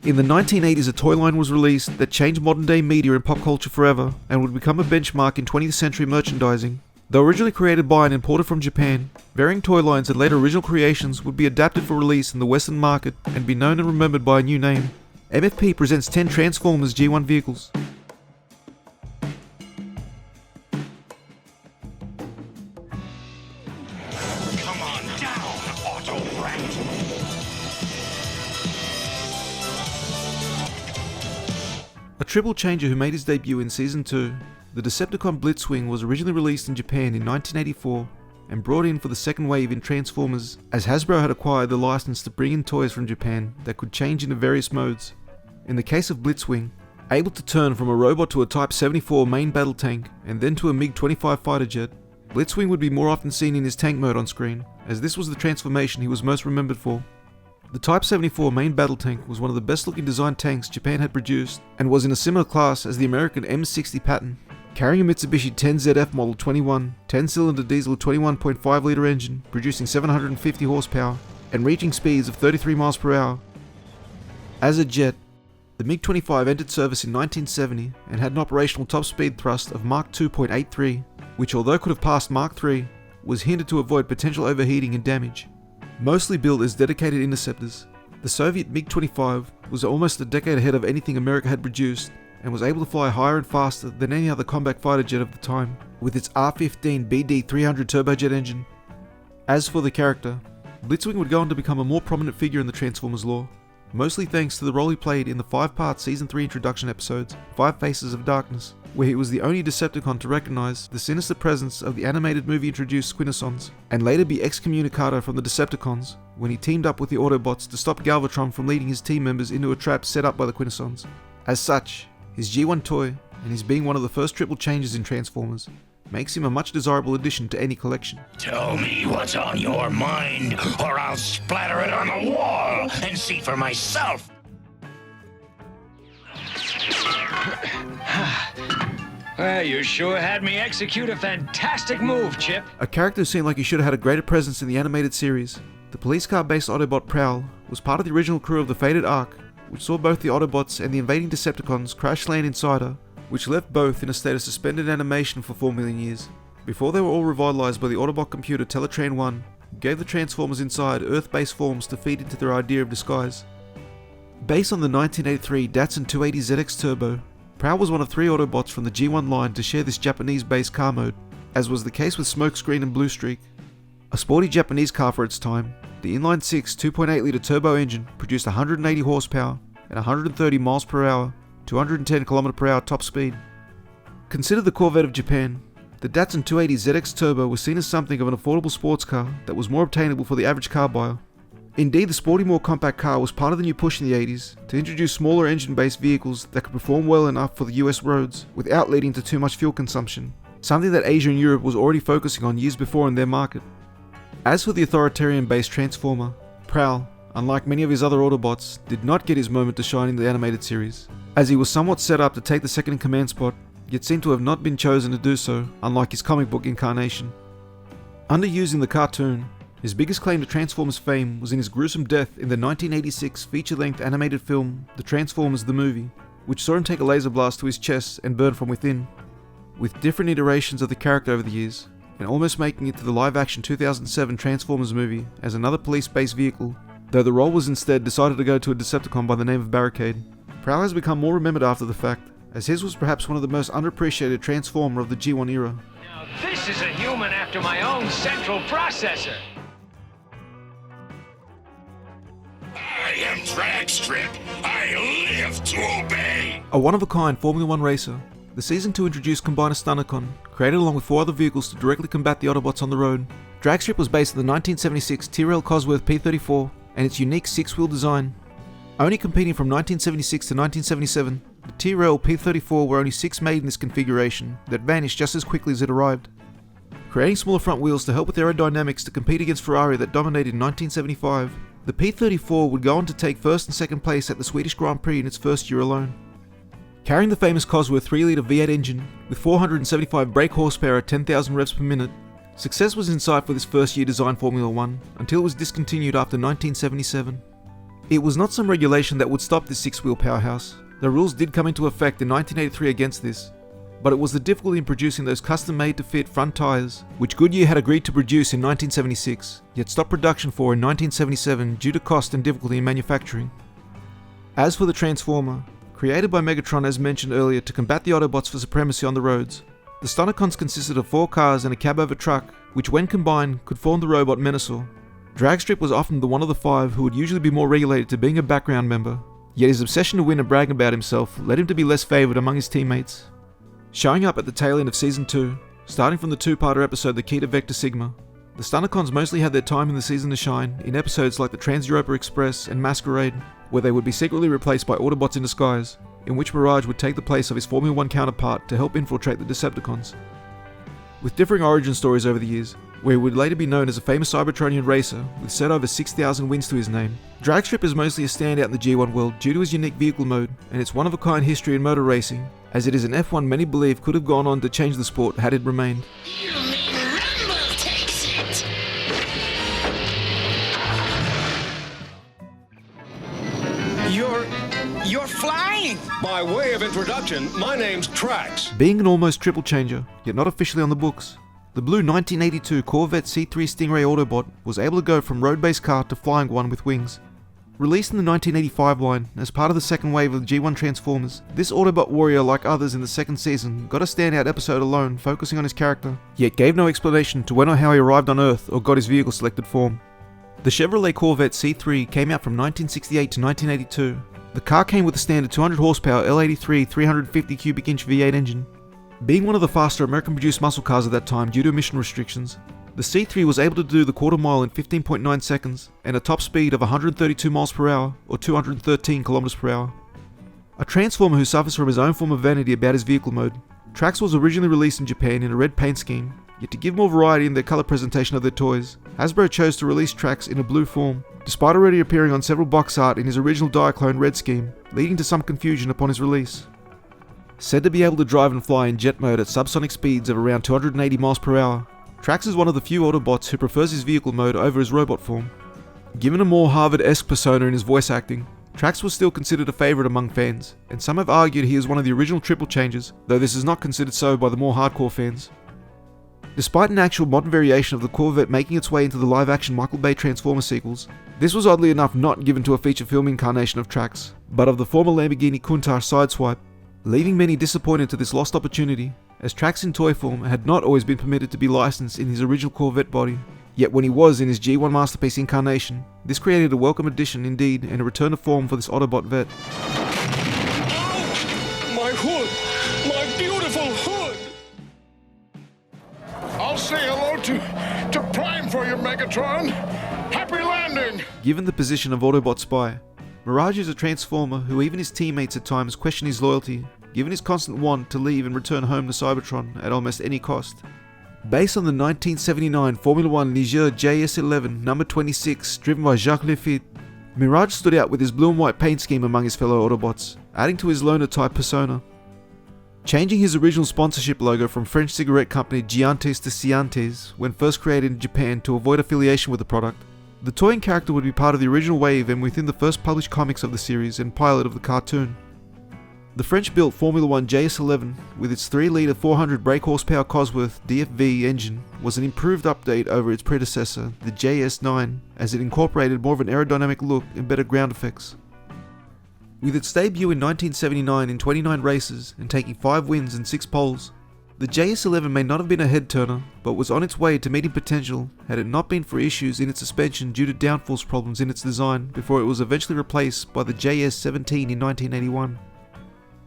In the 1980s, a toy line was released that changed modern day media and pop culture forever and would become a benchmark in 20th century merchandising. Though originally created by and imported from Japan, varying toy lines and later original creations would be adapted for release in the Western market and be known and remembered by a new name. MFP presents 10 Transformers G1 vehicles. Come on down, Autobot. A triple changer who made his debut in Season 2, the Decepticon Blitzwing was originally released in Japan in 1984 and brought in for the second wave in Transformers, as Hasbro had acquired the license to bring in toys from Japan that could change into various modes. In the case of Blitzwing, able to turn from a robot to a Type 74 main battle tank and then to a MiG-25 fighter jet, Blitzwing would be more often seen in his tank mode on screen, as this was the transformation he was most remembered for. The Type 74 main battle tank was one of the best looking designed tanks Japan had produced and was in a similar class as the American M60 Patton, carrying a Mitsubishi 10ZF Model 21 10-cylinder diesel 21.5 litre engine producing 750 horsepower and reaching speeds of 33 miles per hour. As a jet, the MiG-25 entered service in 1970 and had an operational top speed thrust of Mach 2.83, which although could have passed Mach 3, was hindered to avoid potential overheating and damage. Mostly built as dedicated interceptors, the Soviet MiG-25 was almost a decade ahead of anything America had produced and was able to fly higher and faster than any other combat fighter jet of the time, with its R-15 BD-300 turbojet engine. As for the character, Blitzwing would go on to become a more prominent figure in the Transformers lore, mostly thanks to the role he played in the 5-part Season 3 introduction episodes, 5 Faces of Darkness, where he was the only Decepticon to recognize the sinister presence of the animated movie-introduced Quintessons, and later be excommunicado from the Decepticons when he teamed up with the Autobots to stop Galvatron from leading his team members into a trap set up by the Quintessons. As such, his G1 toy, and his being one of the first triple changes in Transformers, makes him a much desirable addition to any collection. Tell me what's on your mind, or I'll splatter it on the wall and see for myself. Well, you sure had me execute a fantastic move, Chip. A character who seemed like he should have had a greater presence in the animated series, the police car-based Autobot Prowl was part of the original crew of the Fated Ark, which saw both the Autobots and the invading Decepticons crash land inside her, which left both in a state of suspended animation for 4 million years, before they were all revitalized by the Autobot computer Teletrain 1, who gave the Transformers inside Earth-based forms to feed into their idea of disguise. Based on the 1983 Datsun 280ZX Turbo, Prowl was one of 3 Autobots from the G1 line to share this Japanese-based car mode, as was the case with Smokescreen and Bluestreak. A sporty Japanese car for its time, the inline-6 2.8 litre turbo engine produced 180 horsepower and 130 miles per hour, 210 km per hour top speed. Considered the Corvette of Japan, the Datsun 280ZX Turbo was seen as something of an affordable sports car that was more obtainable for the average car buyer. Indeed, the sporty, more compact car was part of the new push in the 80s to introduce smaller engine-based vehicles that could perform well enough for the US roads without leading to too much fuel consumption, something that Asia and Europe was already focusing on years before in their market. As for the authoritarian-based Transformer, Prowl, unlike many of his other Autobots, did not get his moment to shine in the animated series, as he was somewhat set up to take the second-in-command spot, yet seemed to have not been chosen to do so, unlike his comic book incarnation. Underused in the cartoon, his biggest claim to Transformers fame was in his gruesome death in the 1986 feature-length animated film The Transformers the Movie, which saw him take a laser blast to his chest and burn from within. With different iterations of the character over the years, and almost making it to the live-action 2007 Transformers movie as another police-based vehicle, though the role was instead decided to go to a Decepticon by the name of Barricade. Prowl has become more remembered after the fact, as his was perhaps one of the most underappreciated Transformer of the G1 era. Now this is a human after my own central processor. I am Dragstrip. I live to obey. A one-of-a-kind Formula 1 racer, the Season 2 introduced Combiner Stunticon, created along with 4 other vehicles to directly combat the Autobots on the road. Dragstrip was based on the 1976 Tyrrell Cosworth P34 and its unique 6-wheel design. Only competing from 1976 to 1977, the Tyrrell P34 were only 6 made in this configuration that vanished just as quickly as it arrived. Creating smaller front wheels to help with aerodynamics to compete against Ferrari that dominated in 1975, the P34 would go on to take first and second place at the Swedish Grand Prix in its first year alone. Carrying the famous Cosworth 3-litre V8 engine with 475 brake horsepower at 10,000 revs per minute, success was in sight for this first year design Formula 1 until it was discontinued after 1977. It was not some regulation that would stop this six-wheel powerhouse. The rules did come into effect in 1983 against this, but it was the difficulty in producing those custom-made to fit front tyres, which Goodyear had agreed to produce in 1976, yet stopped production for in 1977 due to cost and difficulty in manufacturing. As for the Transformer, created by Megatron as mentioned earlier to combat the Autobots for supremacy on the roads, the Stunticons consisted of 4 cars and a cab-over truck, which when combined could form the robot Menasor. Dragstrip was often the one of the 5 who would usually be more regulated to being a background member, yet his obsession to win and brag about himself led him to be less favoured among his teammates. Showing up at the tail end of Season 2, starting from the 2-parter episode The Key to Vector Sigma, the Stunticons mostly had their time in the season to shine in episodes like the Trans-Europa Express and Masquerade, where they would be secretly replaced by Autobots in disguise, in which Mirage would take the place of his Formula 1 counterpart to help infiltrate the Decepticons. With differing origin stories over the years, where he would later be known as a famous Cybertronian racer with set over 6,000 wins to his name, Dragstrip is mostly a standout in the G1 world due to his unique vehicle mode and its one-of-a-kind history in motor racing, as it is an F1 many believe could have gone on to change the sport had it remained. You mean Rumble takes it? You're flying! By way of introduction, my name's Tracks. Being an almost triple changer, yet not officially on the books, the blue 1982 Corvette C3 Stingray Autobot was able to go from road-based car to flying one with wings. Released in the 1985 line as part of the second wave of the G1 Transformers, this Autobot warrior, like others in the second season, got a standout episode alone focusing on his character, yet gave no explanation to when or how he arrived on Earth or got his vehicle selected form. The Chevrolet Corvette C3 came out from 1968 to 1982. The car came with a standard 200 horsepower L83 350 cubic inch V8 engine. Being one of the faster American-produced muscle cars at that time due to emission restrictions, the C3 was able to do the quarter mile in 15.9 seconds and a top speed of 132 miles per hour or 213 kilometers per hour. A Transformer who suffers from his own form of vanity about his vehicle mode, Tracks was originally released in Japan in a red paint scheme, yet to give more variety in their color presentation of their toys, Hasbro chose to release Tracks in a blue form, despite already appearing on several box art in his original Diaclone red scheme, leading to some confusion upon his release. Said to be able to drive and fly in jet mode at subsonic speeds of around 280 miles per hour, Tracks is one of the few Autobots who prefers his vehicle mode over his robot form. Given a more Harvard-esque persona in his voice acting, Tracks was still considered a favourite among fans, and some have argued he is one of the original triple changers, though this is not considered so by the more hardcore fans. Despite an actual modern variation of the Corvette making its way into the live-action Michael Bay Transformer sequels, this was oddly enough not given to a feature film incarnation of Tracks, but of the former Lamborghini Countach Sideswipe, leaving many disappointed to this lost opportunity, as Tracks in toy form had not always been permitted to be licensed in his original Corvette body. Yet when he was in his G1 Masterpiece incarnation, this created a welcome addition indeed and a return to form for this Autobot vet. Oh, my hood! My beautiful hood! I'll say hello to Prime for you, Megatron. Happy landing! Given the position of Autobot Spy, Mirage is a Transformer who even his teammates at times question his loyalty, given his constant want to leave and return home to Cybertron at almost any cost. Based on the 1979 Formula 1 Ligier JS11 number 26 driven by Jacques Lafitte, Mirage stood out with his blue and white paint scheme among his fellow Autobots, adding to his loner-type persona. Changing his original sponsorship logo from French cigarette company Giantes to Ciantes when first created in Japan to avoid affiliation with the product, the toy and character would be part of the original wave and within the first published comics of the series and pilot of the cartoon. The French-built Formula 1 JS11, with its 3-litre 400 brake horsepower Cosworth DFV engine, was an improved update over its predecessor, the JS9, as it incorporated more of an aerodynamic look and better ground effects. With its debut in 1979 in 29 races and taking 5 wins and 6 poles, the JS11 may not have been a head-turner, but was on its way to meeting potential had it not been for issues in its suspension due to downforce problems in its design before it was eventually replaced by the JS17 in 1981.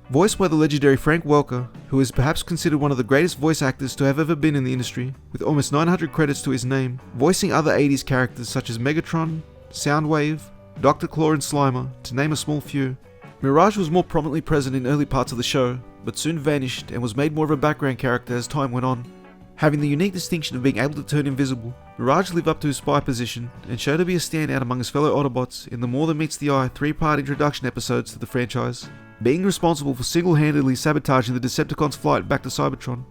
Voiced by the legendary Frank Welker, who is perhaps considered one of the greatest voice actors to have ever been in the industry, with almost 900 credits to his name, voicing other 80s characters such as Megatron, Soundwave, Dr. Claw and Slimer, to name a small few. Mirage was more prominently present in early parts of the show, but soon vanished and was made more of a background character as time went on. Having the unique distinction of being able to turn invisible, Mirage lived up to his spy position and showed to be a standout among his fellow Autobots in the more than meets the eye 3-part introduction episodes to the franchise, being responsible for single-handedly sabotaging the Decepticons' flight back to Cybertron.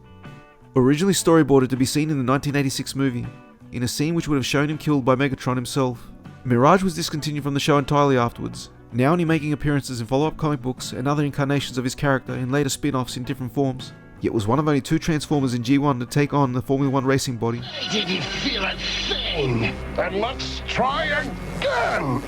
Originally storyboarded to be seen in the 1986 movie, in a scene which would have shown him killed by Megatron himself, Mirage was discontinued from the show entirely afterwards, now only making appearances in follow-up comic books and other incarnations of his character in later spin-offs in different forms, yet was one of only 2 Transformers in G1 to take on the Formula 1 racing body. I didn't feel a thing. Then let's try again.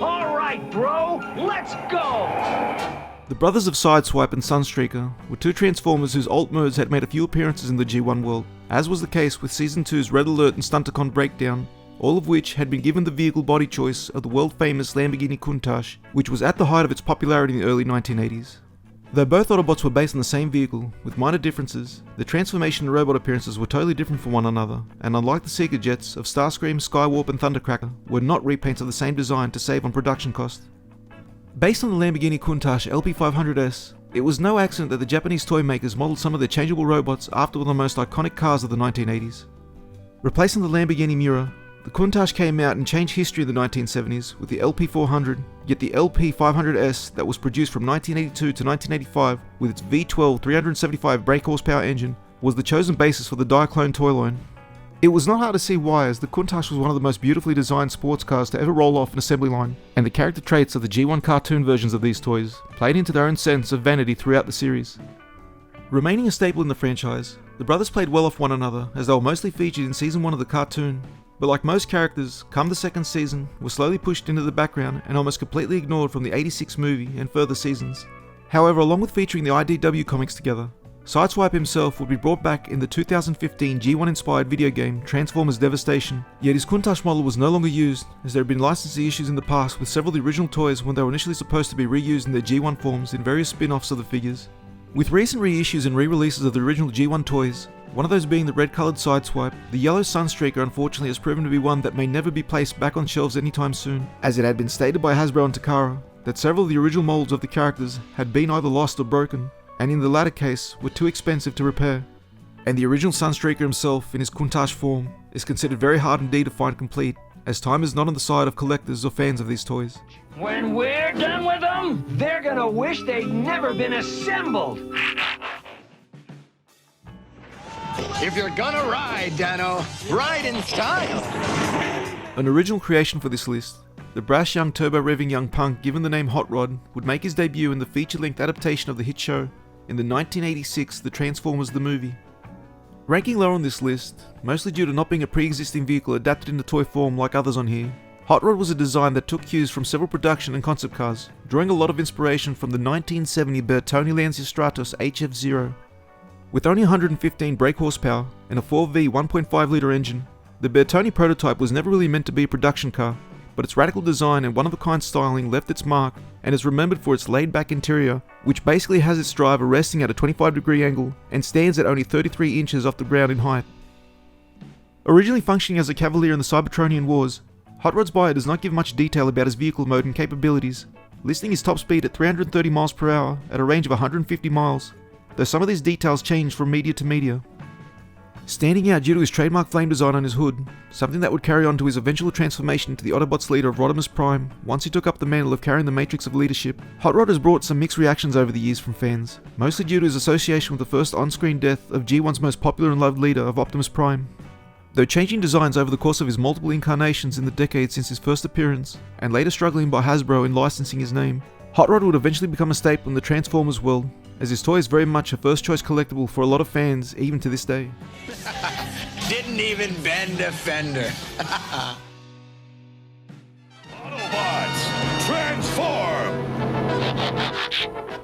All right, bro, let's go! The brothers of Sideswipe and Sunstreaker were 2 Transformers whose alt modes had made a few appearances in the G1 world, as was the case with Season 2's Red Alert and Stunticon Breakdown, all of which had been given the vehicle body choice of the world-famous Lamborghini Countach, which was at the height of its popularity in the early 1980s. Though both Autobots were based on the same vehicle, with minor differences, the transformation and robot appearances were totally different from one another, and unlike the Seeker jets of Starscream, Skywarp and Thundercracker, were not repaints of the same design to save on production cost. Based on the Lamborghini Countach LP500S, it was no accident that the Japanese toy makers modelled some of their changeable robots after one of the most iconic cars of the 1980s. Replacing the Lamborghini Miura, the Countach came out and changed history in the 1970s with the LP400, yet the LP500S that was produced from 1982 to 1985 with its V12 375 brake horsepower engine was the chosen basis for the Diaclone toy line. It was not hard to see why, as the Countach was one of the most beautifully designed sports cars to ever roll off an assembly line, and the character traits of the G1 cartoon versions of these toys played into their own sense of vanity throughout the series. Remaining a staple in the franchise, the brothers played well off one another as they were mostly featured in Season 1 of the cartoon, but like most characters, come the second season, were slowly pushed into the background and almost completely ignored from the 86 movie and further seasons. However, along with featuring the IDW comics together, Sideswipe himself would be brought back in the 2015 G1-inspired video game Transformers Devastation, yet his Countach model was no longer used as there had been licensing issues in the past with several of the original toys when they were initially supposed to be reused in their G1 forms in various spin-offs of the figures. With recent reissues and re-releases of the original G1 toys, one of those being the red-coloured Sideswipe, the yellow Sunstreaker unfortunately has proven to be one that may never be placed back on shelves anytime soon, as it had been stated by Hasbro and Takara that several of the original molds of the characters had been either lost or broken, and in the latter case were too expensive to repair. And the original Sunstreaker himself in his Countach form is considered very hard indeed to find complete, as time is not on the side of collectors or fans of these toys. When we're done with them, they're gonna wish they'd never been assembled. If you're gonna ride, Dano, ride in style. An original creation for this list, the brash young turbo-revving young punk given the name Hot Rod would make his debut in the feature-length adaptation of the hit show in the 1986 The Transformers the Movie. Ranking lower on this list, mostly due to not being a pre-existing vehicle adapted into toy form like others on here, Hot Rod was a design that took cues from several production and concept cars, drawing a lot of inspiration from the 1970 Bertone Lancia Stratos HF0. With only 115 brake horsepower and a 4V 1.5 litre engine, the Bertone prototype was never really meant to be a production car, but its radical design and one-of-a-kind styling left its mark and is remembered for its laid-back interior, which basically has its driver resting at a 25-degree angle and stands at only 33 inches off the ground in height. Originally functioning as a Cavalier in the Cybertronian Wars, Hot Rod's buyer does not give much detail about his vehicle mode and capabilities, listing his top speed at 330 miles per hour at a range of 150 miles, though some of these details change from media to media. Standing out due to his trademark flame design on his hood, something that would carry on to his eventual transformation into the Autobots leader of Optimis Prime once he took up the mantle of carrying the Matrix of leadership, Hot Rod has brought some mixed reactions over the years from fans, mostly due to his association with the first on-screen death of G1's most popular and loved leader of Optimus Prime. Though changing designs over the course of his multiple incarnations in the decades since his first appearance, and later struggling by Hasbro in licensing his name, Hot Rod would eventually become a staple in the Transformers world, as his toy is very much a first-choice collectible for a lot of fans even to this day. Didn't even bend a fender. Autobots, transform!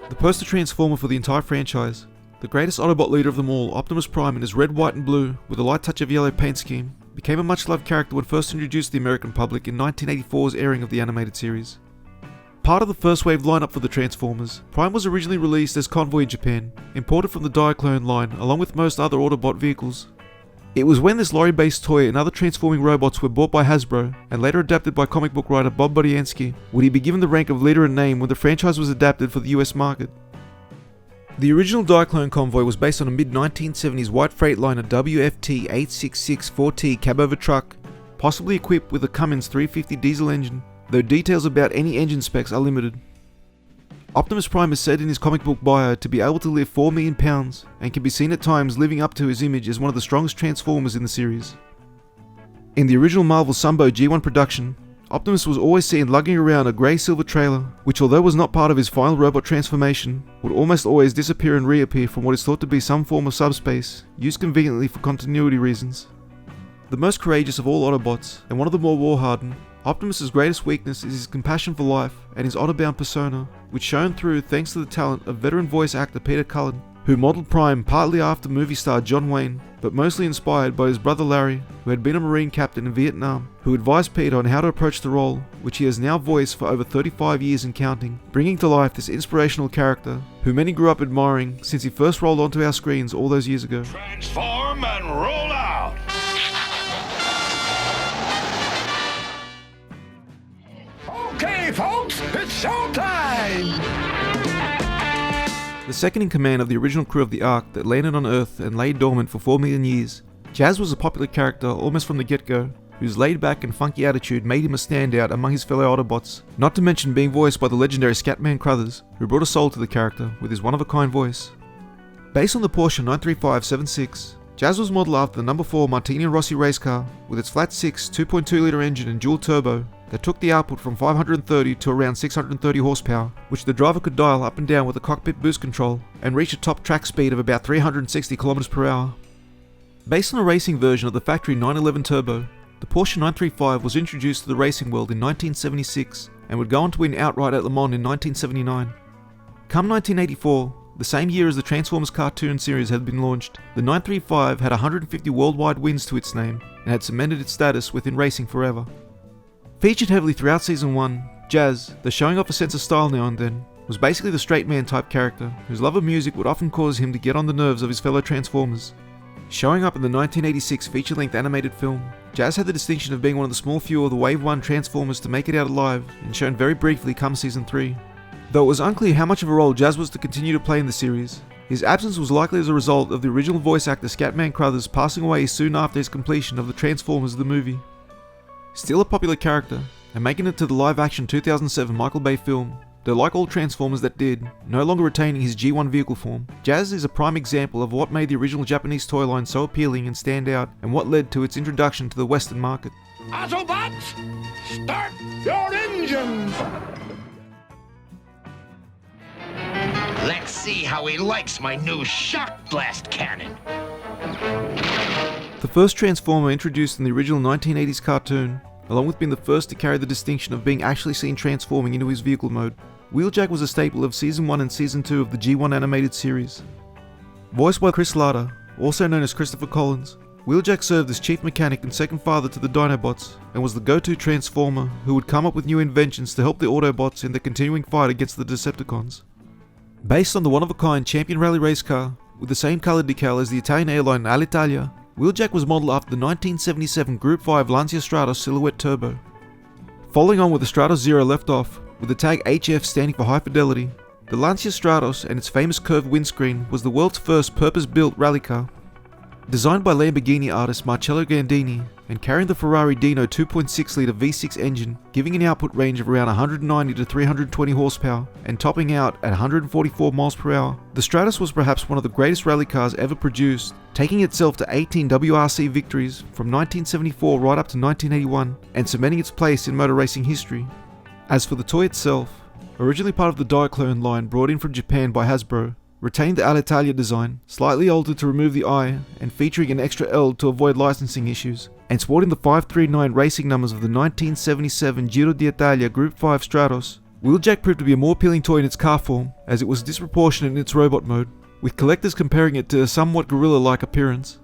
The poster transformer for the entire franchise, the greatest Autobot leader of them all, Optimus Prime in his red, white and blue with a light touch of yellow paint scheme, became a much-loved character when first introduced to the American public in 1984's airing of the animated series. Part of the first wave lineup for the Transformers, Prime was originally released as Convoy in Japan, imported from the Diaclone line along with most other Autobot vehicles. It was when this lorry-based toy and other transforming robots were bought by Hasbro and later adapted by comic book writer Bob Budiansky would he be given the rank of leader in name when the franchise was adapted for the US market. The original Diaclone Convoy was based on a mid-1970s white Freightliner WFT 866-4T cab-over truck, possibly equipped with a Cummins 350 diesel engine, though details about any engine specs are limited. Optimis Prime is said in his comic book bio to be able to lift 4 million pounds, and can be seen at times living up to his image as one of the strongest Transformers in the series. In the original Marvel Sunbow G1 production, Optimus was always seen lugging around a grey-silver trailer, which although was not part of his final robot transformation, would almost always disappear and reappear from what is thought to be some form of subspace, used conveniently for continuity reasons. The most courageous of all Autobots, and one of the more war-hardened, Optimus' greatest weakness is his compassion for life and his honor-bound persona, which shone through thanks to the talent of veteran voice actor Peter Cullen, who modelled Prime partly after movie star John Wayne, but mostly inspired by his brother Larry, who had been a Marine captain in Vietnam, who advised Peter on how to approach the role, which he has now voiced for over 35 years and counting, bringing to life this inspirational character, who many grew up admiring since he first rolled onto our screens all those years ago. Transform and roll out! Okay, folks, it's showtime! The second in command of the original crew of the Ark that landed on Earth and lay dormant for 4 million years, Jazz was a popular character almost from the get-go, whose laid-back and funky attitude made him a standout among his fellow Autobots, not to mention being voiced by the legendary Scatman Crothers, who brought a soul to the character with his one-of-a-kind voice. Based on the Porsche 935-76, Jazz was modelled after the number 4 Martini and Rossi race car with its flat-6 2.2 litre engine and dual turbo that took the output from 530 to around 630 horsepower, which the driver could dial up and down with a cockpit boost control and reach a top track speed of about 360 km per hour. Based on a racing version of the factory 911 Turbo, the Porsche 935 was introduced to the racing world in 1976 and would go on to win outright at Le Mans in 1979. Come 1984, the same year as the Transformers cartoon series had been launched, the 935 had 150 worldwide wins to its name and had cemented its status within racing forever. Featured heavily throughout Season 1, Jazz, though showing off a sense of style now and then, was basically the straight man type character, whose love of music would often cause him to get on the nerves of his fellow Transformers. Showing up in the 1986 feature-length animated film, Jazz had the distinction of being one of the small few of the Wave 1 Transformers to make it out alive, and shown very briefly come Season 3. Though it was unclear how much of a role Jazz was to continue to play in the series, his absence was likely as a result of the original voice actor Scatman Crothers passing away soon after his completion of the Transformers the movie. Still a popular character, and making it to the live-action 2007 Michael Bay film, though like all Transformers that did, no longer retaining his G1 vehicle form, Jazz is a prime example of what made the original Japanese toy line so appealing and stand out, and what led to its introduction to the Western market. Autobots, start your engines! Let's see how he likes my new shock blast cannon. The first Transformer introduced in the original 1980s cartoon, along with being the first to carry the distinction of being actually seen transforming into his vehicle mode, Wheeljack was a staple of Season 1 and Season 2 of the G1 animated series. Voiced by Chris Latta, also known as Christopher Collins, Wheeljack served as chief mechanic and second father to the Dinobots, and was the go-to Transformer who would come up with new inventions to help the Autobots in their continuing fight against the Decepticons. Based on the one-of-a-kind champion rally race car, with the same colour decal as the Italian airline Alitalia, Wheeljack was modelled after the 1977 Group 5 Lancia Stratos Silhouette Turbo. Following on where the Stratos Zero left off, with the tag HF standing for High Fidelity, the Lancia Stratos and its famous curved windscreen was the world's first purpose-built rally car. Designed by Lamborghini artist Marcello Gandini, and carrying the Ferrari Dino 2.6-litre V6 engine, giving an output range of around 190 to 320 horsepower, and topping out at 144 miles per hour, the Stratos was perhaps one of the greatest rally cars ever produced, taking itself to 18 WRC victories from 1974 right up to 1981, and cementing its place in motor racing history. As for the toy itself, originally part of the Diaclone line brought in from Japan by Hasbro, retained the Alitalia design, slightly altered to remove the eye, and featuring an extra L to avoid licensing issues, and sporting the 539 racing numbers of the 1977 Giro d'Italia Group 5 Stratos, Wheeljack proved to be a more appealing toy in its car form, as it was disproportionate in its robot mode, with collectors comparing it to a somewhat gorilla-like appearance.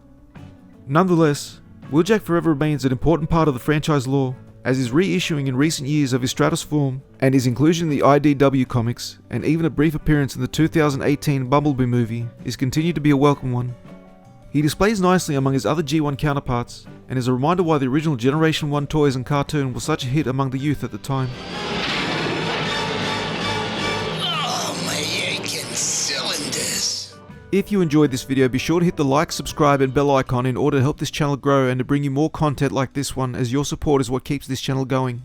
Nonetheless, Wheeljack forever remains an important part of the franchise lore, as his reissuing in recent years of his Stratos form, and his inclusion in the IDW comics, and even a brief appearance in the 2018 Bumblebee movie, is continued to be a welcome one. He displays nicely among his other G1 counterparts, and is a reminder why the original Generation 1 toys and cartoon was such a hit among the youth at the time. Oh, my aching cylinders. If you enjoyed this video, be sure to hit the like, subscribe and bell icon in order to help this channel grow and to bring you more content like this one, as your support is what keeps this channel going.